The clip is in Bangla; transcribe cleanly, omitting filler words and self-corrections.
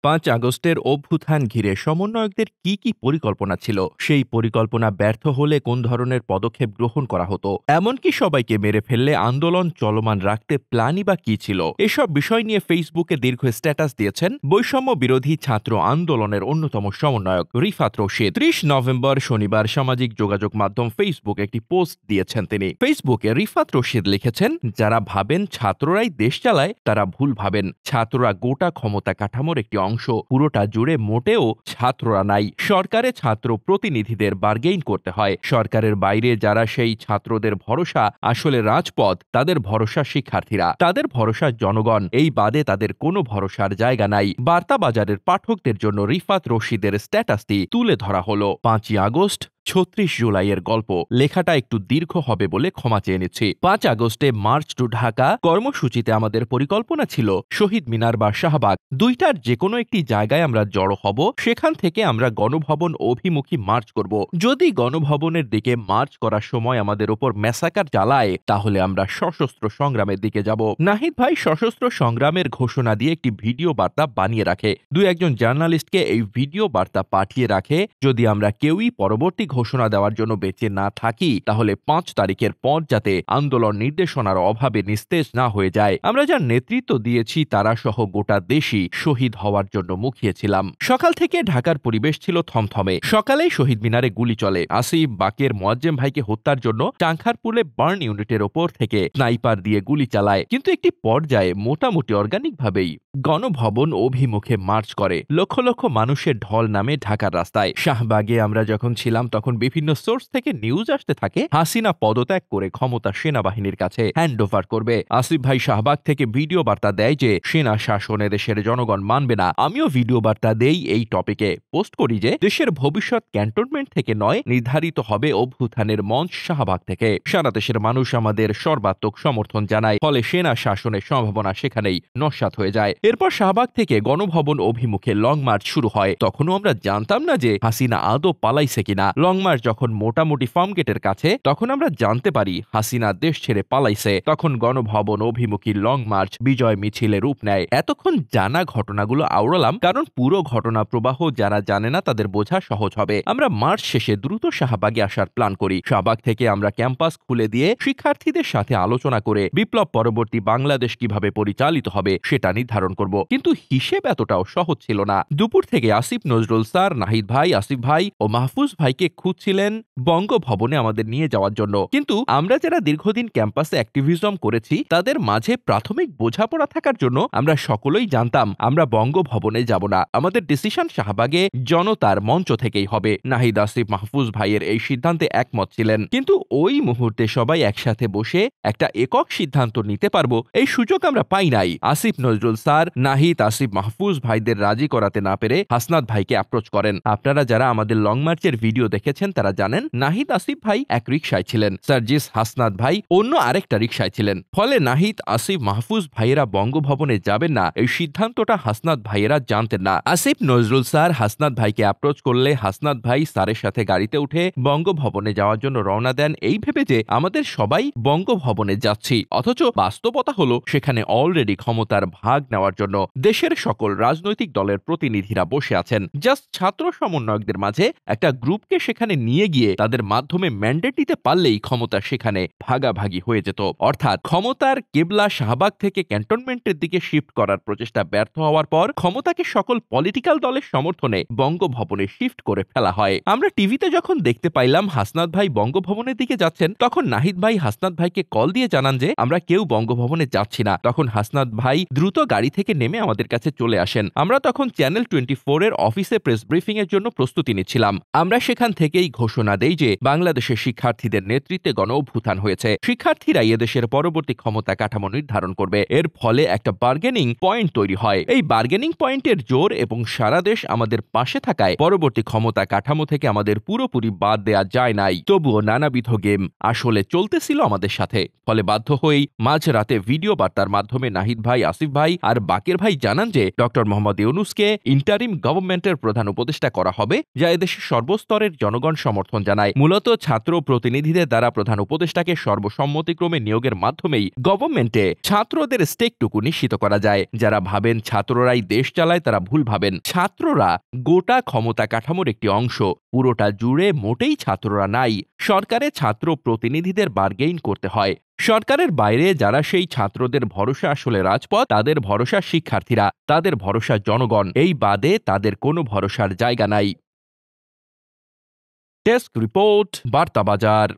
5 আগস্টের অভ্যুত্থান ঘিরে সমন্বয়কদের কি পরিকল্পনা ছিল, সেই পরিকল্পনা ব্যর্থ হলে কোন ধরনের পদক্ষেপ গ্রহণ করা হতো, এমনকি সবাইকে মেরে ফেললে আন্দোলন চলমান রাখতে প্ল্যানই বা কি ছিল, এসব বিষয় নিয়ে ফেসবুকে দীর্ঘ স্ট্যাটাস দিয়েছেন বৈষম্য বিরোধী ছাত্র আন্দোলনের অন্যতম সমন্বয়ক রিফাত রশিদ। 30 নভেম্বর শনিবার সামাজিক যোগাযোগ মাধ্যম ফেসবুক একটি পোস্ট দিয়েছেন তিনি। ফেসবুকে রিফাত রশিদ লিখেছেন, যারা ভাবেন ছাত্ররাই দেশ চালায় তারা ভুল ভাবেন। ছাত্ররা গোটা ক্ষমতা কাঠামোর একটি অংশ, পুরোটা জুড়ে মোটেও ছাত্ররা নাই। সরকারে ছাত্র প্রতিনিধিদের বার্গেইন করতে হয়। সরকারের বাইরে যারা সেই ছাত্রদের ভরসা, আসলে রাজপথ, তাদের ভরসা শিক্ষার্থীরা, তাদের ভরসা জনগণ, এই বাদে তাদের কোনো ভরসার জায়গা নাই। বার্তা বাজারের পাঠকদের জন্য রিফাত রশিদের স্ট্যাটাসটি তুলে ধরা হলো। 5ই আগস্ট 36 জুলাইয়ের গল্প। লেখাটা একটু দীর্ঘ হবে বলে ক্ষমা চেয়ে নিচ্ছি। 5 আগস্টে মার্চ টু ঢাকা কর্মসূচিতে আমাদের পরিকল্পনা ছিল শহীদ মিনার বা শাহবাগ, দুইটার যে কোনো একটি জায়গায় আমরা জড়ো হব। সেখান থেকে আমরা গণভবন অভিমুখী মার্চ করব। যদি গণভবনের দিকে মার্চ করার সময় আমাদের উপর ম্যাসাকার চালায়, তাহলে আমরা সশস্ত্র সংগ্রামের দিকে যাব। নাহিদ ভাই সশস্ত্র সংগ্রামের ঘোষণা দিয়ে একটি ভিডিও বার্তা বানিয়ে রাখে। দুই একজন জার্নালিস্টকে এই ভিডিও বার্তা পাঠিয়ে রাখে। যদি আমরা কেউই পরবর্তী ঘোষণা দেওয়ার জন্য বেঁচে না থাকি, তাহলে 5 তারিখের পর যাতে আন্দোলন নির্দেশনার অভাবে নিস্তেজ না হয়ে যায়। আমরা যার নেতৃত্ব দিয়েছি তারা সহ গোটা দেশই শহীদ হওয়ার জন্য মুখিয়েছিলাম। সকাল থেকে ঢাকার পরিবেশ ছিল থমথমে। সকালেই শহীদ মিনারে গুলি চলে। আসিফ, বাকের, মোয়াজ্জেম ভাইকে হত্যার জন্য টাঙ্গারপুলে বার্ন ইউনিটের ওপর থেকে স্নাইপার দিয়ে গুলি চালায়, কিন্তু একটি পর্যায়ে মোটামুটি অর্গানিকভাবেই গণভবন অভিমুখে মার্চ করে। লক্ষ লক্ষ মানুষের ঢল নামে ঢাকার রাস্তায়। শাহবাগে আমরা যখন ছিলাম তখন বিভিন্ন সোর্স থেকে নিউজ আসতে থাকে হাসিনা পদত্যাগ করে ক্ষমতা সেনাবাহিনীর কাছে হ্যান্ড ওভার করবে। আসিফ ভাই শাহবাগ থেকে ভিডিও বার্তা দেয় যে সেনা শাসনে দেশের জনগণ মানবে না। আমিও ভিডিও বার্তা দেই এই টপিকে, পোস্ট করি যে দেশের ভবিষ্যৎ ক্যান্টনমেন্ট থেকে নয়, নির্ধারিত হবে অভ্যুত্থানের মঞ্চ শাহবাগ থেকে। সারা দেশের মানুষ আমাদের সর্বাত্মক সমর্থন জানায়, ফলে সেনা শাসনের সম্ভাবনা সেখানেই নস্যাৎ হয়ে যায়। এরপর শাহবাগ থেকে গণভবন অভিমুখে লং মার্চ শুরু হয়। তখনও আমরা জানতাম না যে হাসিনা আদৌ পালাইছে কিনা। লং মার্চ যখন মোটামুটি ফার্ম গেটের কাছে, তখন আমরা জানতে পারি হাসিনা দেশ ছেড়ে পালাইছে। তখন গণভবন অভিমুখী লং মার্চ বিজয় মিছিলে রূপ নেয়। এতক্ষণ জানা ঘটনাগুলো আওড়ালাম কারণ পুরো ঘটনা প্রবাহ যারা জানে না তাদের বোঝা সহজ হবে। আমরা মার্চ শেষে দ্রুত শাহবাগে আসার প্ল্যান করি। শাহবাগ থেকে আমরা ক্যাম্পাস খুলে দিয়ে শিক্ষার্থীদের সাথে আলোচনা করে বিপ্লব পরবর্তী বাংলাদেশ কিভাবে পরিচালিত হবে সেটা নির্ধারণ করব। কিন্তু হিসেব এতটাও সহজ ছিল না। দুপুর থেকে আসিফ নজরুল স্যার, নাহিদ ভাই, আসিফ ভাই ও মাহফুজ ভাইকে খুঁজছিলেন বঙ্গভবনে আমাদের নিয়ে যাওয়ার জন্য। কিন্তু আমরা যারা দীর্ঘদিন ক্যাম্পাসে অ্যাক্টিভিজম করেছি তাদের মাঝে প্রাথমিক বোঝাপড়া থাকার জন্য আমরা সকলেই জানতাম আমরা বঙ্গভবনে যাব না। আমাদের ডিসিশন শাহবাগে জনতার মঞ্চ থেকেই হবে। নাহিদ, আসিফ, মাহফুজ ভাইয়ের এই সিদ্ধান্তে একমত ছিলেন, কিন্তু ওই মুহূর্তে সবাই একসাথে বসে একটা একক সিদ্ধান্ত নিতে পারবো এই সুযোগ আমরা পাই নাই। আসিফ নজরুল স্যার, নাহিদ, আসিফ, মাহফুজ ভাইদের রাজি করাতে না পেরে হাসনাত ভাইকে অ্যাপ্রোচ করেন। আপনারা যারা আমাদের লং মার্চের ভিডিও দেখেছেন তারা জানেন নাহিদ, আসিফ ভাই এক রিকশায় ছিলেন, সার্জিস, হাসনাত ভাই অন্য আরেকটা রিকশায় ছিলেন। ফলে নাহিদ, আসিফ, মাহফুজ ভাইয়েরা বঙ্গভবনে যাবেন না এই সিদ্ধান্তটা হাসনাত ভাইয়েরা জানতেন না। আসিফ নজরুল স্যার হাসনাত ভাইকে অ্যাপ্রোচ করলে হাসনাত ভাই স্যারের সাথে গাড়িতে উঠে বঙ্গভবনে যাওয়ার জন্য রওনা দেন এই ভেবে যে আমাদের সবাই বঙ্গভবনে যাচ্ছি। অথচ বাস্তবতা হলো সেখানে অলরেডি ক্ষমতার ভাগ নেওয়ার জন্য দেশের সকল রাজনৈতিক দলের প্রতিনিধিরা বসে আছেন। জাস্ট ছাত্র সমন্বয়কদের মাঝে একটা গ্রুপকে সেখানে নিয়ে গিয়ে তাদের মাধ্যমে ম্যান্ডেট দিতে পারলেই ক্ষমতা সেখানে ভাগাভাগি হয়ে যেত। অর্থাৎ ক্ষমতার কেবলা শাহবাগ থেকে ক্যান্টনমেন্টের দিকে শিফট করার প্রচেষ্টা ব্যর্থ হওয়ার পর ক্ষমতাকে সকল পলিটিক্যাল দলের সমর্থনে বঙ্গভবনে শিফট করে ফেলা হয়। আমরা টিভিতে যখন দেখতে পাইলাম হাসনাত ভাই বঙ্গভবনের দিকে যাচ্ছেন, তখন নাহিদ ভাই হাসনাত ভাইকে কল দিয়ে জানান যে আমরা কেউ বঙ্গভবনে যাচ্ছি না। তখন হাসনাত ভাই দ্রুত গাড়ি থেকে নেমে আমাদের কাছে চলে আসেন। আমরা তখন চ্যানেল 24 এর অফিসে প্রেস ব্রিফিং এর জন্য প্রস্তুতি নিচ্ছিলাম। আমরা সেখান থেকেই ঘোষণা দেই যে বাংলাদেশের শিক্ষার্থীদের নেতৃত্বে গণ অভ্যুত্থান হয়েছে। শিক্ষার্থীরাই এদেশের পরবর্তী ক্ষমতা কাঠামো নির্ধারণ করবে। এর ফলে একটা বার্গেনিং পয়েন্ট তৈরি হয়। এই বার্গেনিং পয়েন্টের জোর এবং সারা দেশ আমাদের পাশে থাকায় পরবর্তী ক্ষমতা কাঠামো থেকে আমাদের পুরোপুরি বাদ দেয়া যায় নাই। তবুও নানাবিধ গেম আসলে চলতেছিল আমাদের সাথে। ফলে বাধ্য হয়েই মাঝরাতে ভিডিও বার্তার মাধ্যমে নাহিদ ভাই, আসিফ ভাই আর বাকের ভাই জানান যে ডক্টর মোহাম্মদ ইউনূসকে ইন্টারিম গভর্নমেন্টের প্রধান উপদেষ্টা করা হবে, যা এদেশের সর্বস্তরের জনগণ সমর্থন জানায়। মূলত ছাত্র প্রতিনিধিদের দ্বারা প্রধান উপদেষ্টাকে সর্বসম্মতিক্রমে নিয়োগের মাধ্যমেই গভর্নমেন্টে ছাত্রদের স্টেকটুকু নিশ্চিত করা যায়। যারা ভাবেন ছাত্ররাই দেশ চালায় তারা ভুল ভাবেন। ছাত্ররা গোটা ক্ষমতা কাঠামোর একটি অংশ, পুরোটা জুড়ে মোটেই ছাত্ররা নাই। সরকারে ছাত্র প্রতিনিধিদের বার্গেইন করতে হয়। সরকারের বাইরে যারা সেই ছাত্রদের ভরসা আসলে রাজপথ, তাদের ভরসা শিক্ষার্থীরা, তাদের ভরসা জনগণ। এই বাদে তাদের কোনো ভরসার জায়গা নাই। ডেস্ক রিপোর্ট, বার্তা বাজার।